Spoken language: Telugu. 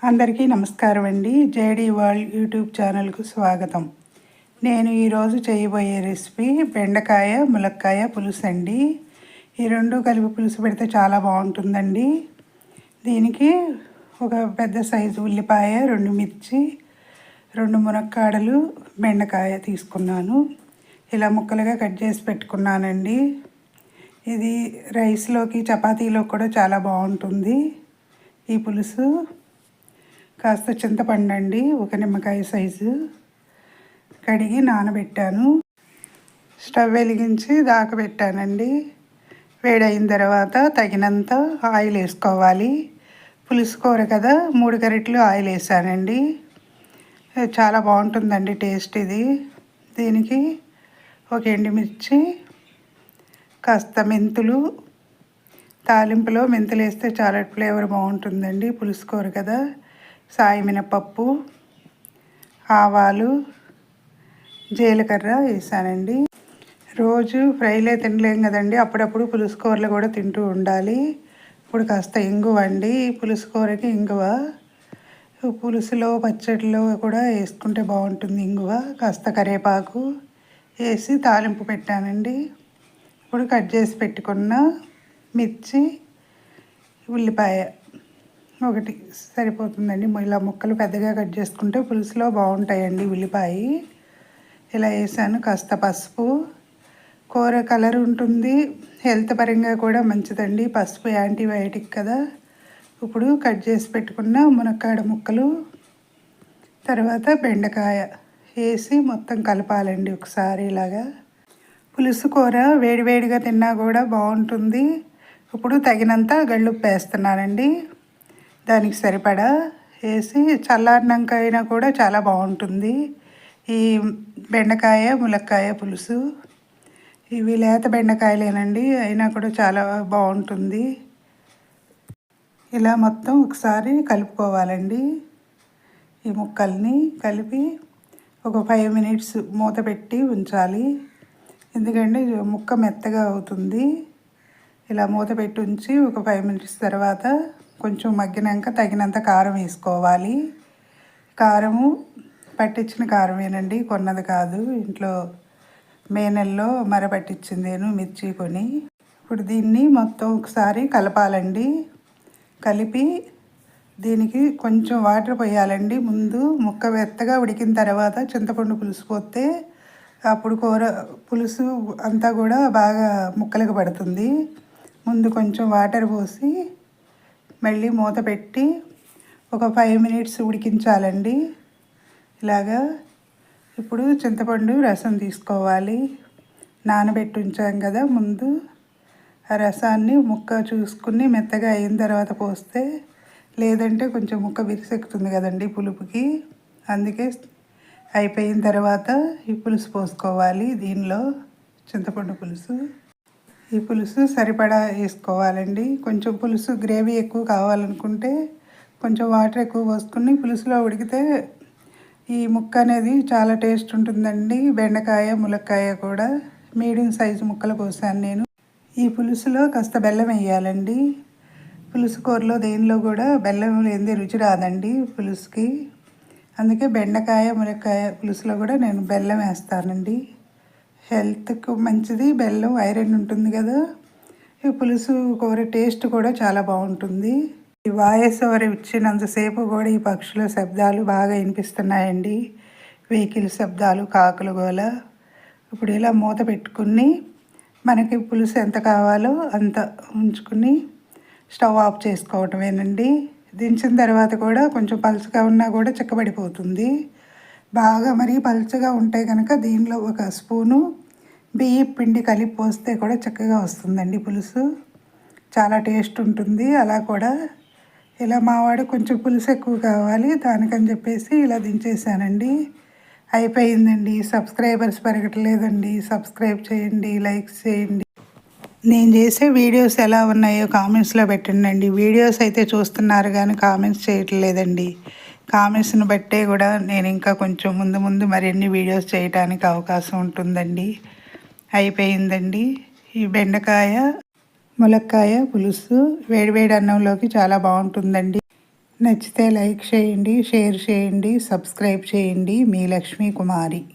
అందరికీ నమస్కారం అండి. జేడీ వరల్డ్ యూట్యూబ్ ఛానల్కు స్వాగతం. నేను ఈరోజు చేయబోయే రెసిపీ బెండకాయ ములక్కాయ పులుసు అండి. ఈ రెండు కలిపి పులుసు పెడితే చాలా బాగుంటుందండి. దీనికి ఒక పెద్ద సైజు ఉల్లిపాయ, 2 మిర్చి, 2 మునక్కాడలు, బెండకాయ తీసుకున్నాను. ఇలా ముక్కలుగా కట్ చేసి పెట్టుకున్నానండి. ఇది రైస్లోకి చపాతీలోకి కూడా చాలా బాగుంటుంది ఈ పులుసు. కాస్త చింతపండు అండి, 1 నిమ్మకాయ సైజు కడిగి నానబెట్టాను. స్టవ్ వెలిగించి దాకబెట్టానండి. వేడైన తర్వాత తగినంత ఆయిల్ వేసుకోవాలి. పులుసు కూర కదా, 3 గరిటెలు ఆయిల్ వేసానండి. చాలా బాగుంటుందండి టేస్ట్ ఇది. దీనికి ఒక ఎండుమిర్చి, కాస్త మెంతులు, తాలింపులో మెంతులు వేస్తే చాలా ఫ్లేవర్ బాగుంటుందండి. పులుసు కూర కదా. సాయి మినపప్పు, ఆవాలు, జీలకర్ర వేసానండి. రోజు ఫ్రైలే తినలేం కదండి, అప్పుడప్పుడు పులుసు కూరలు కూడా తింటూ ఉండాలి. ఇప్పుడు కాస్త ఇంగువ అండి, పులుసు కూరకి ఇంగువ. పులుసులో పచ్చడిలో కూడా వేసుకుంటే బాగుంటుంది ఇంగువ. కాస్త కరివేపాకు వేసి తాలింపు పెట్టానండి. ఇప్పుడు కట్ చేసి పెట్టుకున్న మిర్చి, ఉల్లిపాయ ఒకటి సరిపోతుందండి. ఇలా ముక్కలు పెద్దగా కట్ చేసుకుంటే పులుసులో బాగుంటాయండి ఉల్లిపాయ. ఇలా వేసాను. కాస్త పసుపు, కూర కలర్ ఉంటుంది, హెల్త్ పరంగా కూడా మంచిదండి. పసుపు యాంటీబయాటిక్ కదా. ఇప్పుడు కట్ చేసి పెట్టుకున్న మునక్కాడ ముక్కలు, తర్వాత బెండకాయ వేసి మొత్తం కలపాలండి ఒకసారి. ఇలాగా పులుసు కూర వేడివేడిగా తిన్నా కూడా బాగుంటుంది. ఇప్పుడు తగినంత గళ్ళుప్పు వేస్తున్నానండి. దానికి సరిపడా వేసి చల్లారినాక అయినా కూడా చాలా బాగుంటుంది ఈ బెండకాయ ములక్కాయ పులుసు. ఇవి లేత బెండకాయలేనండి, అయినా కూడా చాలా బాగుంటుంది. ఇలా మొత్తం ఒకసారి కలుపుకోవాలండి. ఈ ముక్కల్ని కలిపి ఒక 5 మినిట్స్ మూత పెట్టి ఉంచాలి. ఎందుకంటే ముక్క మెత్తగా అవుతుంది. ఇలా మూత పెట్టి ఉంచి ఒక 5 మినిట్స్ తర్వాత కొంచెం మగ్గినాక తగినంత కారం వేసుకోవాలి. కారము పట్టించిన కారమేనండి, కొన్నది కాదు. ఇంట్లో మే నెలలో మరపట్టించింది నేను మిర్చి కొని. ఇప్పుడు దీన్ని మొత్తం ఒకసారి కలపాలండి. కలిపి దీనికి కొంచెం వాటర్ పోయాలండి. ముందు ముక్క మెత్తగా ఉడికిన తర్వాత చింతపండు పులుసు పోస్తే అప్పుడు కూర పులుసు అంతా కూడా బాగా ముక్కలకు పడుతుంది. ముందు కొంచెం వాటర్ పోసి మళ్ళీ మూత పెట్టి ఒక 5 మినిట్స్ ఉడికించాలండి. ఇలాగా ఇప్పుడు చింతపండు రసం తీసుకోవాలి. నానబెట్టి ఉంచాం కదా ముందు, ఆ రసాన్ని ముక్క చూసుకుని మెత్తగా అయిన తర్వాత పోస్తే, లేదంటే కొంచెం ముక్క విరిసెక్కుతుంది కదండి పులుపుకి. అందుకే అయిపోయిన తర్వాత ఈ పులుసు పోసుకోవాలి. దీనిలో చింతపండు పులుసు, ఈ పులుసు సరిపడా వేసుకోవాలండి. కొంచెం పులుసు గ్రేవీ ఎక్కువ కావాలనుకుంటే కొంచెం వాటర్ ఎక్కువ పోసుకుని పులుసులో ఉడికితే ఈ ముక్క అనేది చాలా టేస్ట్ ఉంటుందండి. బెండకాయ ములక్కాయ కూడా మీడియం సైజు ముక్కలు కోసాను నేను. ఈ పులుసులో కాస్త బెల్లం వేయాలండి. పులుసు కూరలో దేనిలో కూడా బెల్లం లేనిదే రుచి రాదండి పులుసుకి. అందుకే బెండకాయ ములక్కాయ పులుసులో కూడా నేను బెల్లం వేస్తానండి. హెల్త్కు మంచిది బెల్లం, ఐరన్ ఉంటుంది కదా. ఈ పులుసు కూర టేస్ట్ కూడా చాలా బాగుంటుంది. ఈ వాయిస్ ఓవర్ ఇచ్చినంతసేపు కూడా ఈ పక్షుల శబ్దాలు బాగా వినిపిస్తున్నాయండి. వెహికల్ శబ్దాలు, కాకుల గోల. ఇప్పుడు ఇలా మూత పెట్టుకుని మనకి పులుసు ఎంత కావాలో అంత ఉంచుకుని స్టవ్ ఆఫ్ చేసుకోవటమేనండి. దించిన తర్వాత కూడా కొంచెం పలుచగా ఉన్నా కూడా చిక్కబడిపోతుంది. బాగా మరీ పలుచగా ఉంటే కనుక దీనిలో ఒక స్పూను బియ్యం పిండి కలిపి పోస్తే కూడా చక్కగా వస్తుందండి పులుసు. చాలా టేస్ట్ ఉంటుంది. అలా కూడా ఇలా మావాడు కొంచెం పులుసు ఎక్కువ కావాలి, దానికని చెప్పేసి ఇలా దించేసానండి. అయిపోయిందండి. సబ్స్క్రైబర్స్ పెరగట్లేదండి. సబ్స్క్రైబ్ చేయండి, లైక్ చేయండి. నేను చేసే వీడియోస్ ఎలా ఉన్నాయో కామెంట్స్లో పెట్టండి. వీడియోస్ అయితే చూస్తున్నారు కానీ కామెంట్స్ చేయట్లేదండి. కామెంట్స్ని బట్టే కూడా నేను ఇంకా కొంచెం ముందు మరిన్ని వీడియోస్ చేయడానికి అవకాశం ఉంటుందండి. అయిపోయిందండి ఈ బెండకాయ ములక్కాయ పులుసు. వేడివేడి అన్నంలోకి చాలా బాగుంటుందండి. నచ్చితే లైక్ చేయండి, షేర్ చేయండి, సబ్స్క్రైబ్ చేయండి. మీ లక్ష్మీ కుమారి.